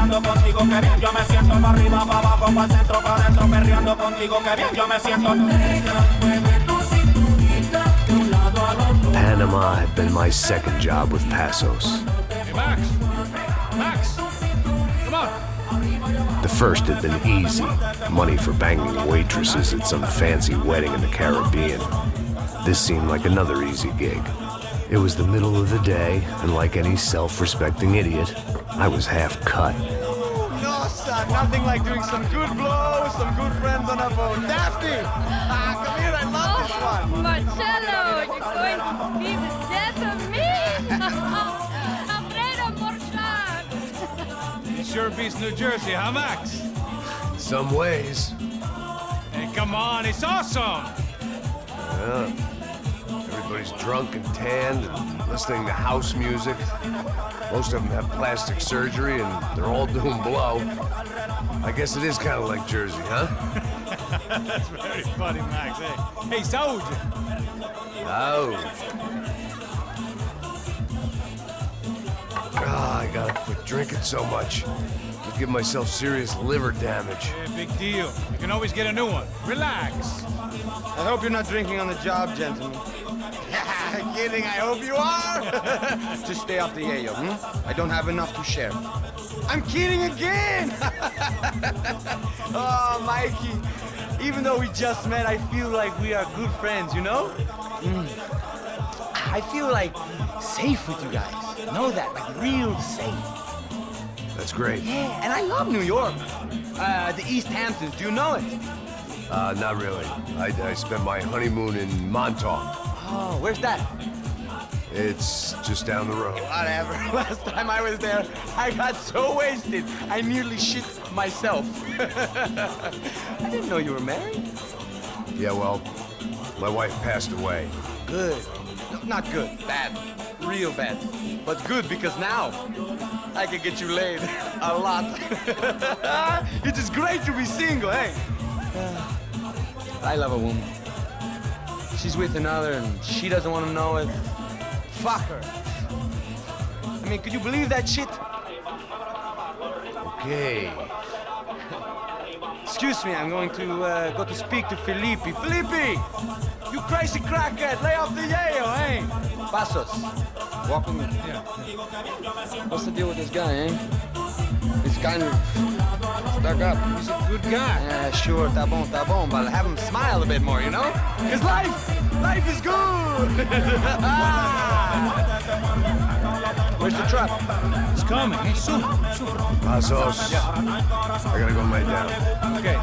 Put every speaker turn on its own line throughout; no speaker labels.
perreando contigo, que bien yo me siento. Pa' arriba, pa' abajo, pa' centro, pa' dentro, perreando contigo, que bien yo me siento.
Panama had been my second job with Passos.
Hey, Max! Max! Come on!
The first had been easy, money for banging waitresses at some fancy wedding in the Caribbean. This seemed like another easy gig. It was the middle of the day, and like any self-respecting idiot, I was half cut.
No, son, nothing like doing some good blows, some good friends on a boat. Daphne! Come here, I love this one.
Marcello, you're going to be the death of me! Alfredo Morchan!
It sure beats New Jersey, huh, Max?
Some ways.
Hey, come on, it's awesome!
Yeah. Everybody's drunk and tanned and listening to house music. Most of them have plastic surgery and they're all doing blow. I guess it is kind of like Jersey, huh?
That's very funny, Max. Hey, soldier!
Oh. Ah, I gotta quit drinking so much. I'll give myself serious liver damage.
Yeah, big deal. You can always get a new one. Relax.
I hope you're not drinking on the job, gentlemen. Kidding, I hope you are. Just stay off the yayo, I don't have enough to share. I'm kidding again! Oh, Mikey, even though we just met, I feel like we are good friends, you know? I feel like safe with you guys. Know that, like real safe.
That's great.
Yeah, and I love New York. The East Hamptons, do you know it?
Not really. I spent my honeymoon in Montauk.
Oh, where's that?
It's just down the road.
Whatever. Last time I was there, I got so wasted, I nearly shit myself. I didn't know you were married.
Yeah, well, my wife passed away.
Good. No, not good. Bad. Real bad. But good because now I can get you laid a lot. It is great to be single, hey? I love a woman. She's with another and she doesn't want to know it. Fuck her. I mean, could you believe that shit?
Okay.
Excuse me, I'm going to go to speak to Felipe. Felipe! You crazy crackhead, lay off the yayo, eh? Passos, walk with me.
Yeah.
What's the deal with this guy, eh? He's kind of stuck up.
He's a good guy.
Yeah, sure, tá bom, but have him smile a bit more, you know? Because life is good! Where's the truck?
It's coming. Hey, soon.
Passos.
Yeah.
I gotta go lay down.
Okay.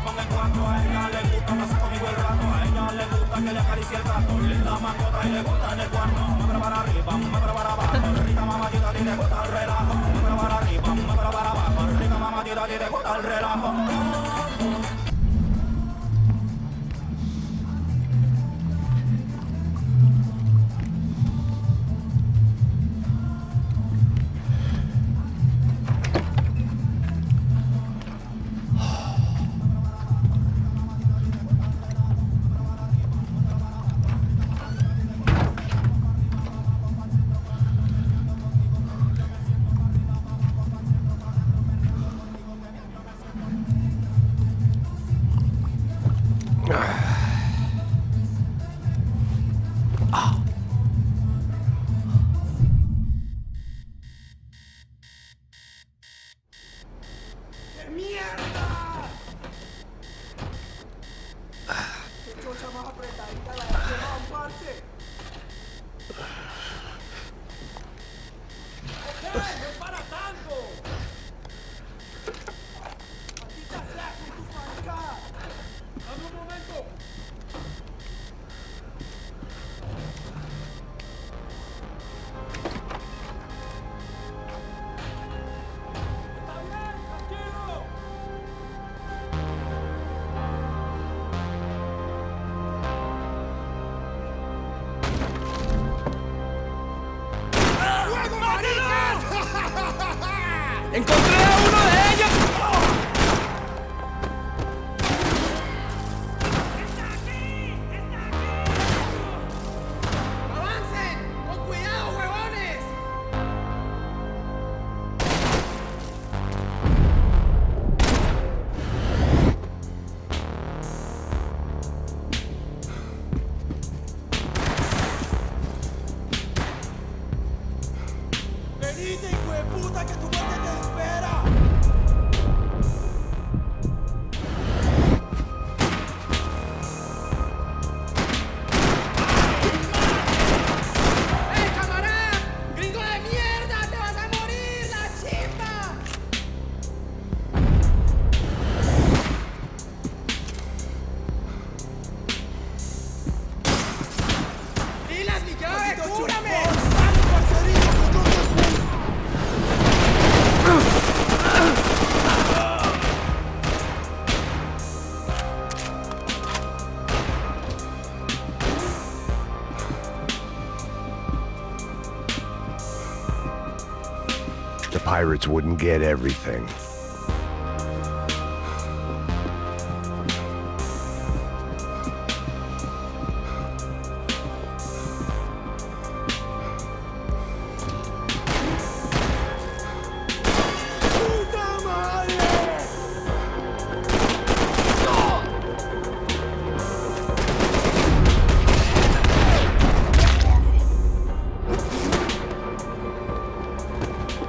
¡Encontré a uno de ellos!
¡Avancen! ¡Con cuidado, huevones!
pirates wouldn't get everything.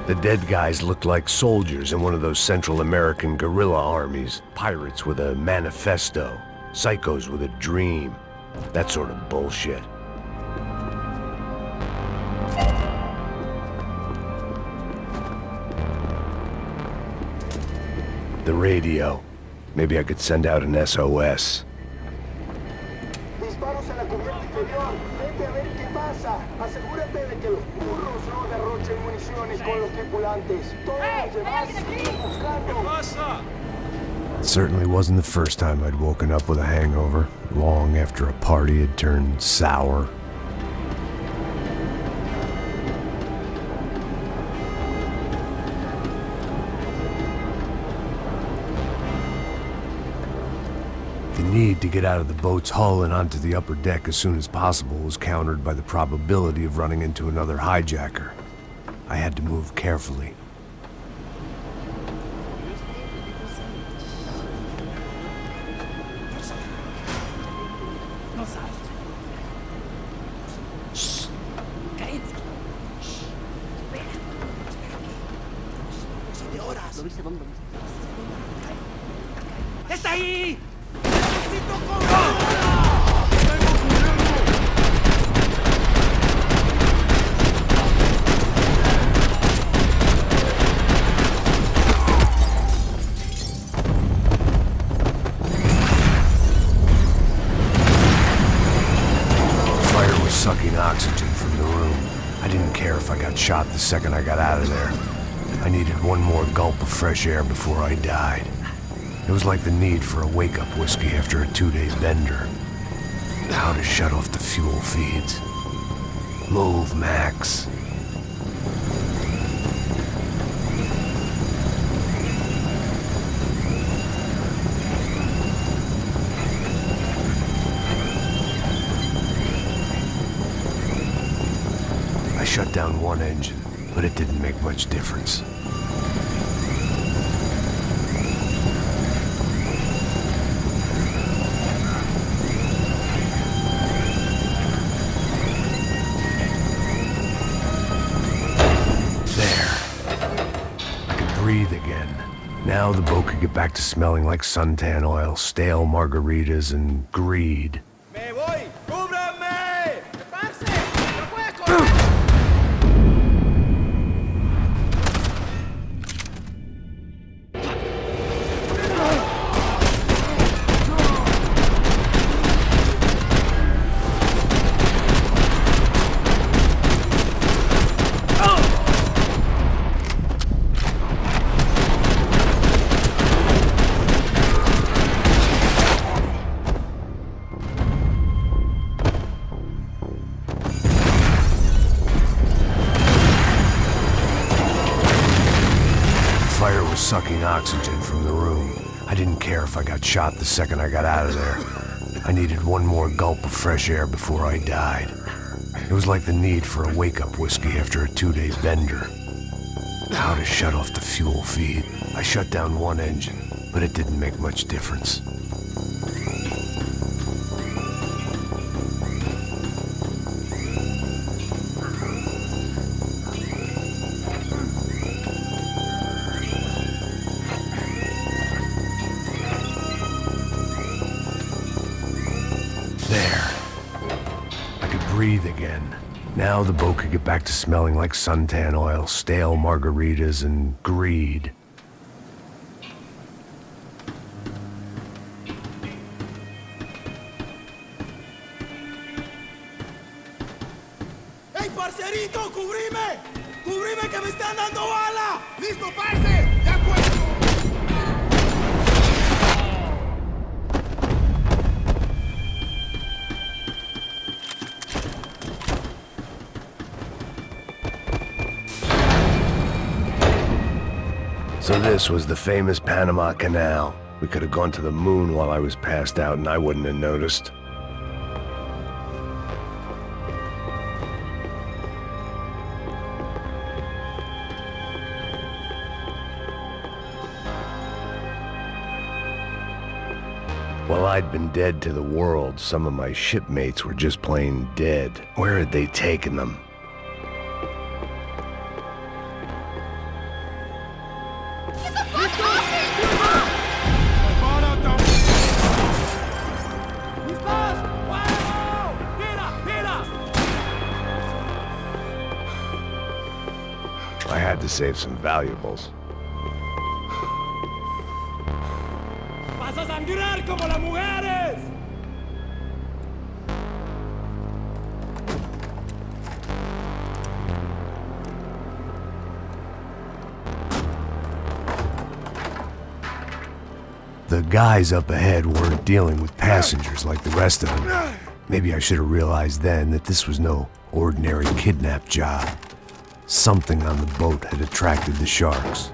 The dead guys looked like soldiers in one of those Central American guerrilla armies. Pirates with a manifesto, psychos with a dream, that sort of bullshit. The radio. Maybe I could send out an SOS.
Disparos en la cubierta inferior. Vete a ver qué pasa. Asegúrate de que los burros no derrochen municiones con los tripulantes. Todos los demás siguen buscando.
It certainly wasn't the first time I'd woken up with a hangover, long after a party had turned sour. The need to get out of the boat's hull and onto the upper deck as soon as possible was countered by the probability of running into another hijacker. I had to move carefully.
¡Está ahí!
Fire was sucking oxygen from the room. I didn't care if I got shot the second I got out of there. I needed one more gulp of fresh air before I died. It was like the need for a wake-up whiskey after a 2-day bender. How to shut off the fuel feeds. Move, Max. I shut down one engine, but it didn't make much difference. Breathe again. Now the boat could get back to smelling like suntan oil, stale margaritas, and greed.
¡Me voy! ¡Cúbranme! ¡Parce! ¡No puedes correr!
Fire was sucking oxygen from the room. I didn't care if I got shot the second I got out of there. I needed one more gulp of fresh air before I died. It was like the need for a wake-up whiskey after a 2-day bender. How to shut off the fuel feed. I shut down one engine, but it didn't make much difference. There. I could breathe again. Now the boat could get back to smelling like suntan oil, stale margaritas, and greed.
¡Ey, parcerito! ¡Cubrime! ¡Cubrime que me están dando bala! ¡Listo, parce! ¡De acuerdo!
So this was the famous Panama Canal. We could have gone to the moon while I was passed out and I wouldn't have noticed. While I'd been dead to the world, some of my shipmates were just plain dead. Where had they taken them? I had to save some valuables.
¡Vas a sangrar como las mujeres!
The guys up ahead weren't dealing with passengers like the rest of them. Maybe I should have realized then that this was no ordinary kidnap job. Something on the boat had attracted the sharks.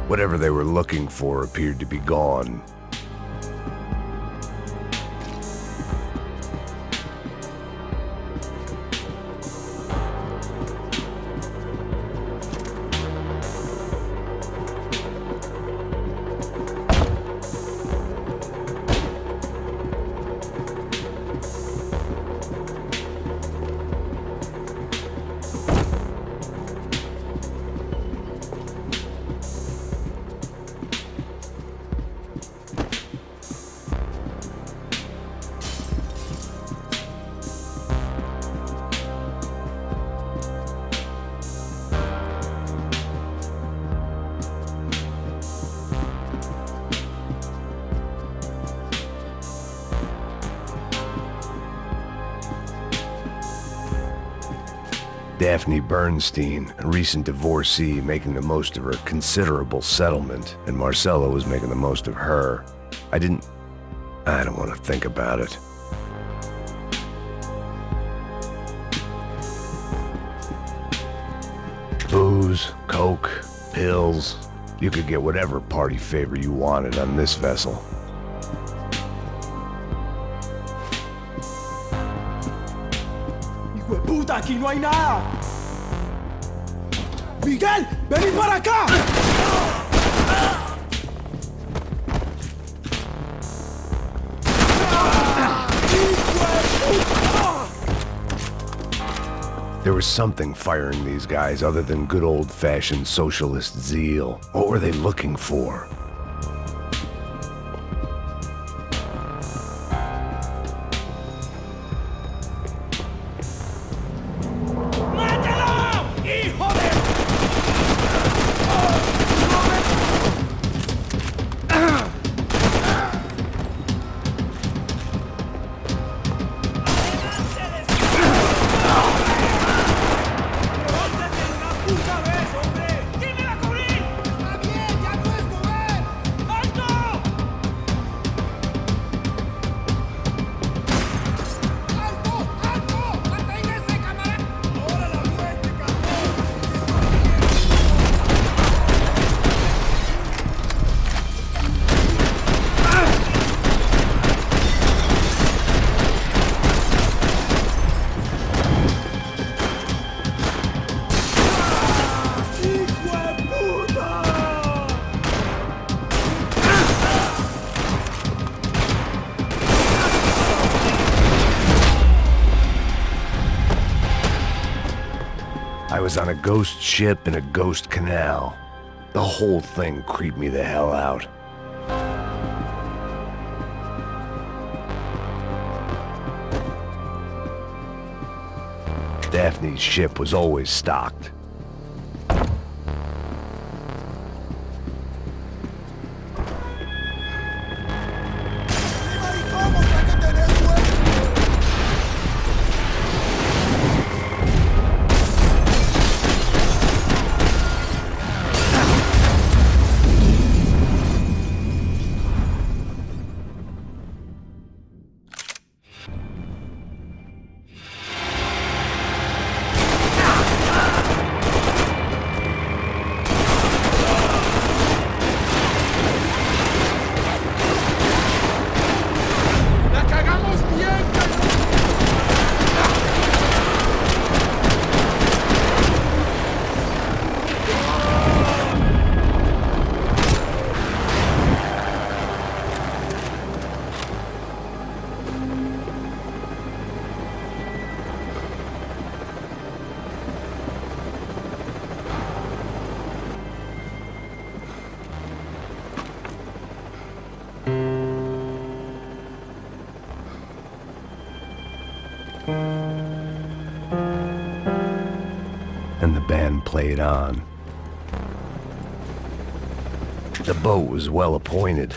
Whatever they were looking for appeared to be gone. Daphne Bernstein, a recent divorcee, making the most of her considerable settlement, and Marcella was making the most of her. I don't want to think about it. Booze, coke, pills. You could get whatever party favor you wanted on this vessel.
¡Hijo de puta! ¡Aquí no hay nada! ¡Miguel! ¡Vení para acá!
There was something firing these guys other than good old-fashioned socialist zeal. What were they looking for? I was on a ghost ship in a ghost canal. The whole thing creeped me the hell out. Daphne's ship was always stocked. And the band played on. The boat was well appointed.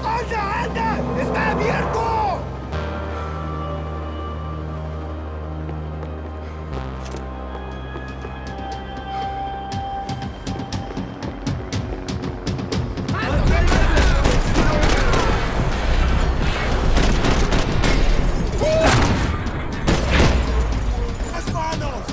¡Anda, anda! ¡Está abierto! ¡Las manos!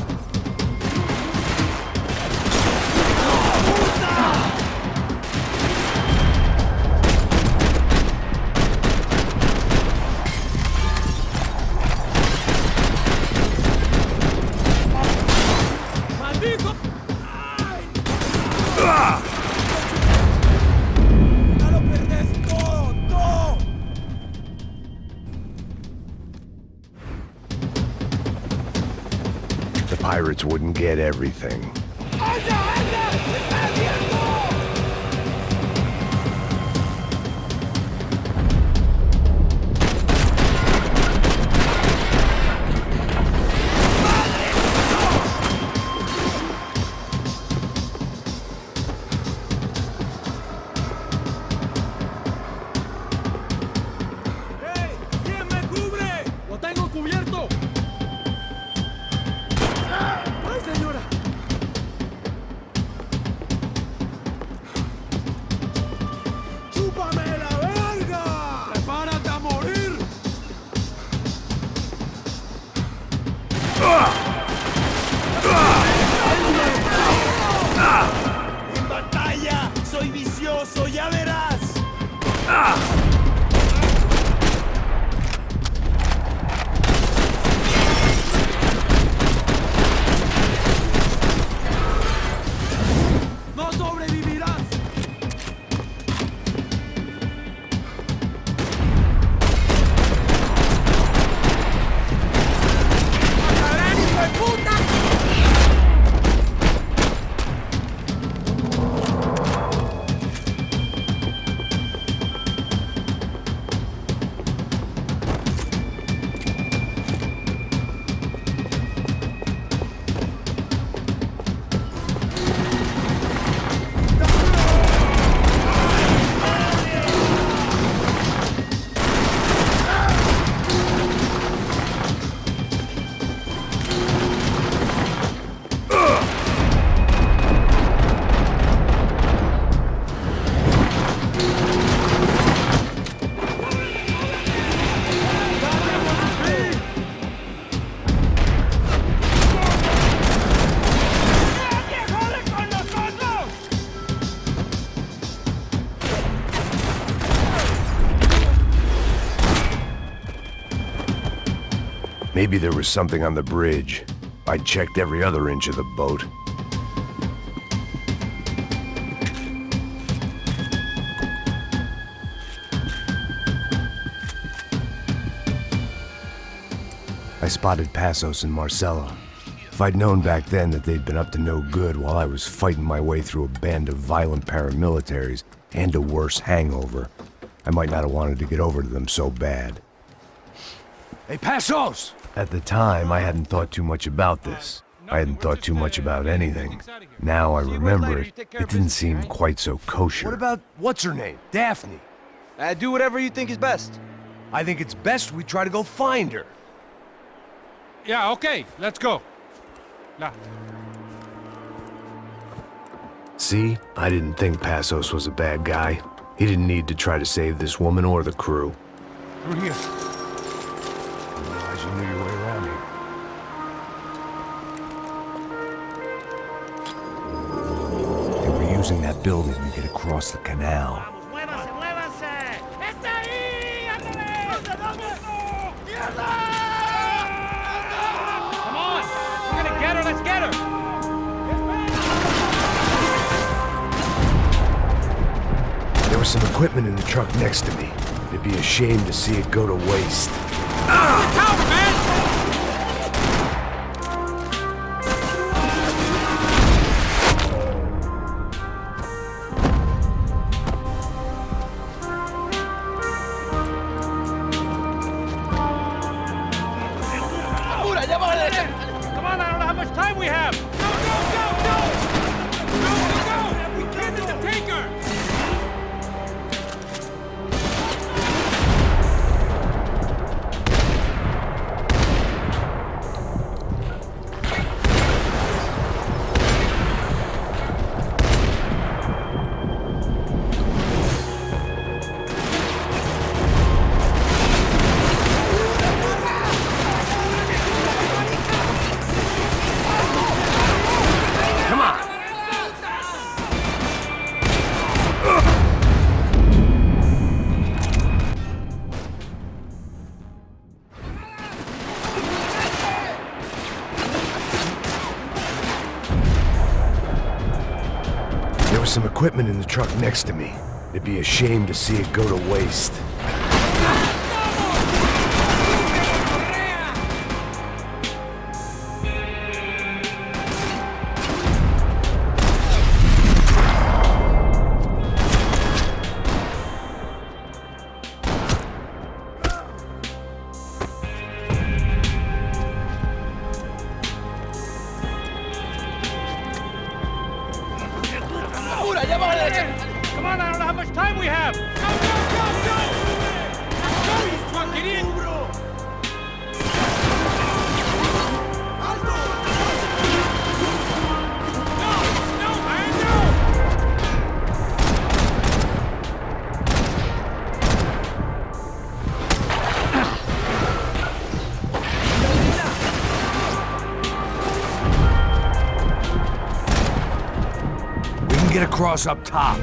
¡Maldito! ¡Ay! ¡Ya lo perdés todo! ¡Todo!
The pirates wouldn't get everything.
¡Anda, anda! ¡Está abierto! ¡Hey! ¿Quién me cubre? ¡Lo tengo cubierto! ¡Ay, señora! ¡Chúpame la verga! ¡Prepárate a morir! ¡En batalla! ¡Soy vicioso! ¡Ya verás! ¡No sobrevivirás! ¡Matarán, hijo de puta! ¡Nadie jode con nosotros!
Maybe there was something on the bridge. I checked every other inch of the boat. I spotted Passos and Marcella. If I'd known back then that they'd been up to no good while I was fighting my way through a band of violent paramilitaries and a worse hangover, I might not have wanted to get over to them so bad.
Hey, Passos!
At the time, I hadn't thought too much about this. I hadn't thought too much about anything. Now I remember it, it didn't seem quite so kosher.
What about what's her name? Daphne.
Do whatever you think is best.
I think it's best we try to go find her.
Yeah, okay, let's go. Nah.
See? I didn't think Passos was a bad guy. He didn't need to try to save this woman or the crew.
Through here. I didn't realize you knew your way around here. They were using that building to get across the canal.
¡Muévanse, muévanse! ¡Está ahí! ¡Ándale! ¡Mierda!
Come on! We're gonna get her, let's get her!
There was some equipment in the truck next to me. It'd be a shame to see it go to waste.
Cover, man! much time we have! Go, go, go, go! Go, go, go! We can't in the tanker!
There was some equipment in the truck next to me. It'd be a shame to see it go to waste.
Come on, I don't know how much time we have! Go, go, go, go! Go, you drunk idiot! No, no, man, no!
We can get across up top.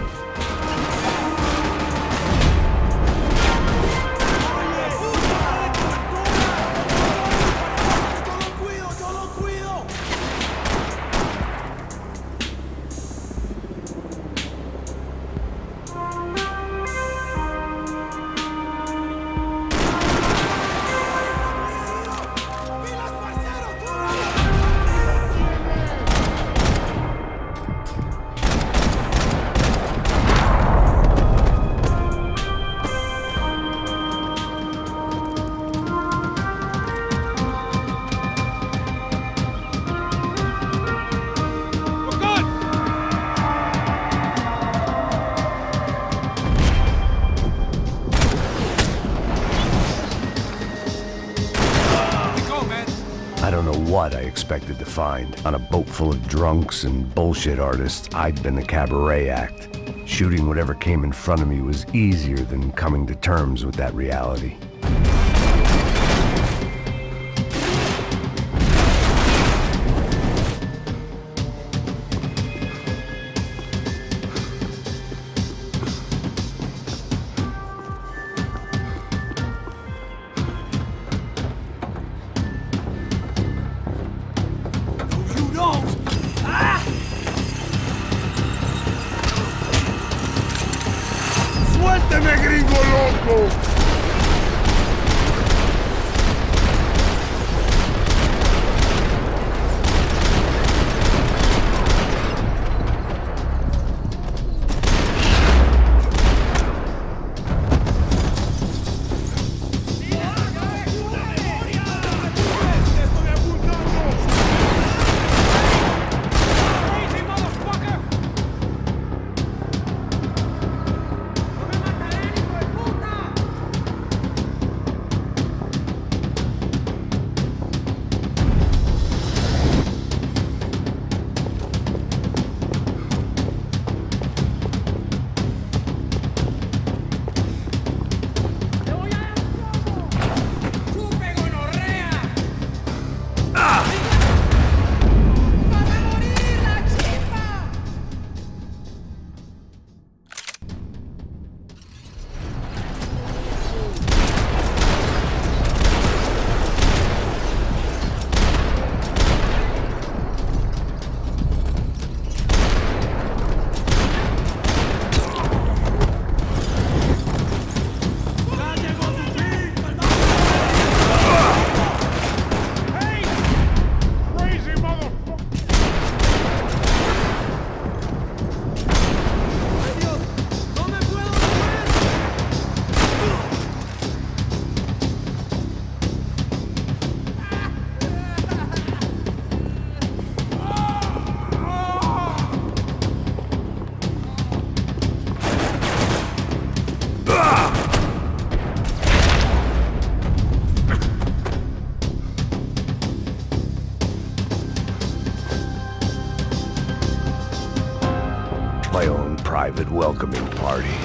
I don't know what I expected to find. On a boat full of drunks and bullshit artists, I'd been the cabaret act. Shooting whatever came in front of me was easier than coming to terms with that reality.
¡Suélteme, gringo loco!
my own private welcoming party.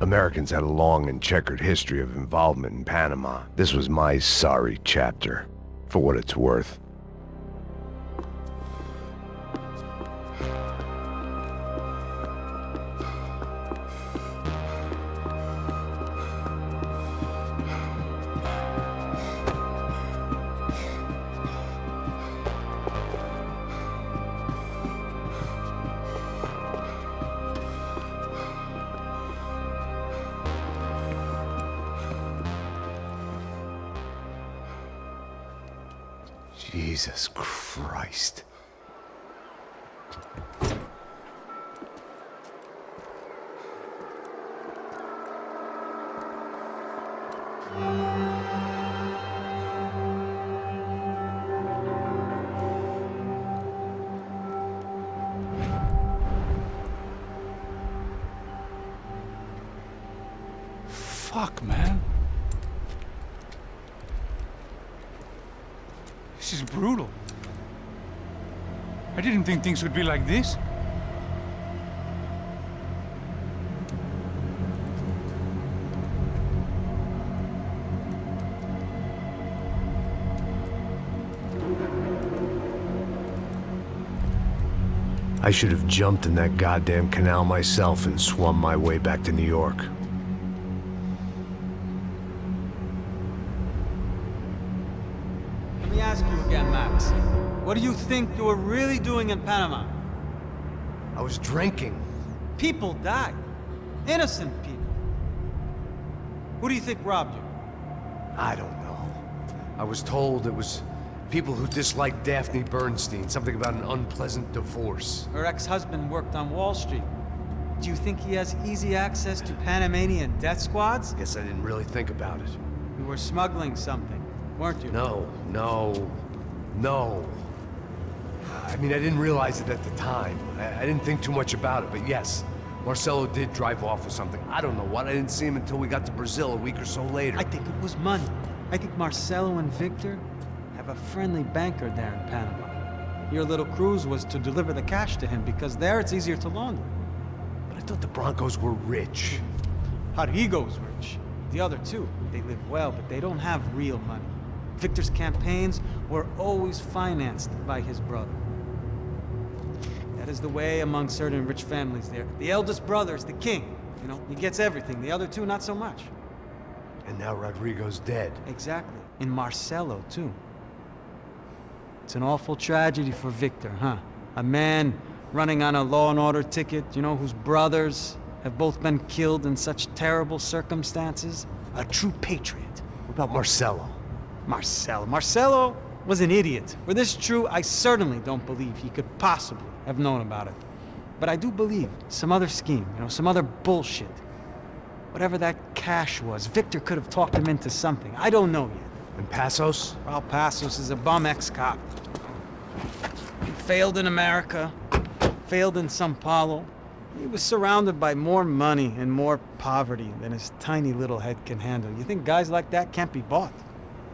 Americans had a long and checkered history of involvement in Panama. This was my sorry chapter, for what it's worth. Jesus Christ.
Fuck, man. This is brutal. I didn't think things would be like this.
I should have jumped in that goddamn canal myself and swum my way back to New York.
Let me ask you again, Max. What do you think you were really doing in Panama?
I was drinking.
People died. Innocent people. Who do you think robbed you?
I don't know. I was told it was people who disliked Daphne Bernstein, something about an unpleasant divorce.
Her ex-husband worked on Wall Street. Do you think he has easy access to Panamanian death squads?
Guess I didn't really think about it.
You were smuggling something, weren't you?
No. I mean, I didn't realize it at the time. I didn't think too much about it, but yes, Marcelo did drive off with something. I don't know what. I didn't see him until we got to Brazil a week or so later.
I think it was money. I think Marcelo and Victor have a friendly banker there in Panama. Your little cruise was to deliver the cash to him because there it's easier to launder.
But I thought the Broncos were rich.
Rodrigo's rich. The other two, they live well, but they don't have real money. Victor's campaigns were always financed by his brother. That is the way among certain rich families there. The eldest brother is the king. You know, he gets everything. The other two, not so much.
And now Rodrigo's dead.
Exactly. And Marcelo, too. It's an awful tragedy for Victor, huh? A man running on a law and order ticket, you know, whose brothers have both been killed in such terrible circumstances. A true patriot.
What about Marcelo?
Marcelo was an idiot. Were this true, I certainly don't believe he could possibly have known about it. But I do believe some other scheme, you know, some other bullshit. Whatever that cash was, Victor could have talked him into something. I don't know yet.
And Passos?
Well, Passos is a bum ex-cop. He failed in America, failed in Sao Paulo. He was surrounded by more money and more poverty than his tiny little head can handle. You think guys like that can't be bought?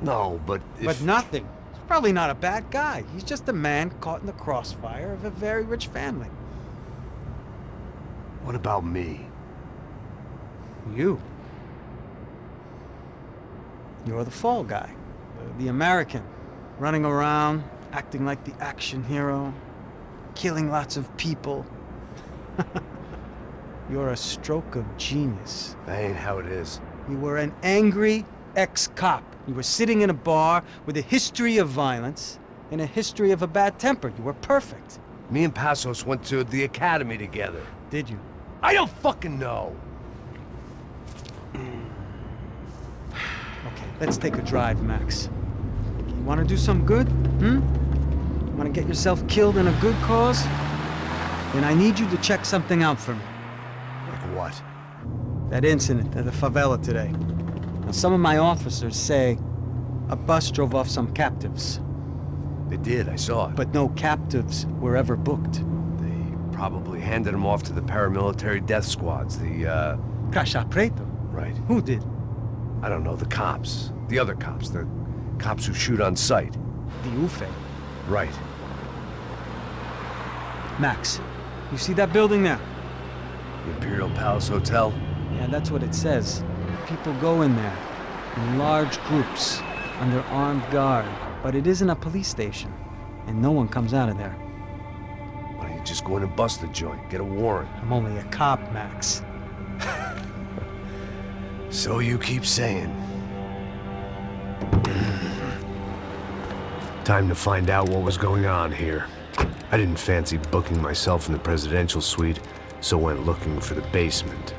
No, but
But nothing. He's probably not a bad guy. He's just a man caught in the crossfire of a very rich family.
What about me?
You. You're the fall guy. The American. Running around, acting like the action hero. Killing lots of people. You're a stroke of genius.
That ain't how it is.
You were an angry ex-cop. You were sitting in a bar with a history of violence and a history of a bad temper. You were perfect.
Me and Passos went to the academy together.
Did you?
I don't fucking know.
Okay, let's take a drive, Max. You want to do some good? Want to get yourself killed in a good cause? Then I need you to check something out for me.
Like what?
That incident at the favela today. Now, some of my officers say a bus drove off some captives.
They did, I saw it.
But no captives were ever booked.
They probably handed them off to the paramilitary death squads, the,
Caixa Preto?
Right.
Who did?
I don't know, the cops. The other cops, the cops who shoot on sight.
The UFE.
Right.
Max, you see that building there?
The Imperial Palace Hotel?
Yeah, that's what it says. People go in there in large groups under armed guard. But it isn't a police station, and no one comes out of there.
Why don't you just go in and bust the joint? Get a warrant.
I'm only a cop, Max.
So you keep saying. Time to find out what was going on here. I didn't fancy booking myself in the presidential suite, so went looking for the basement.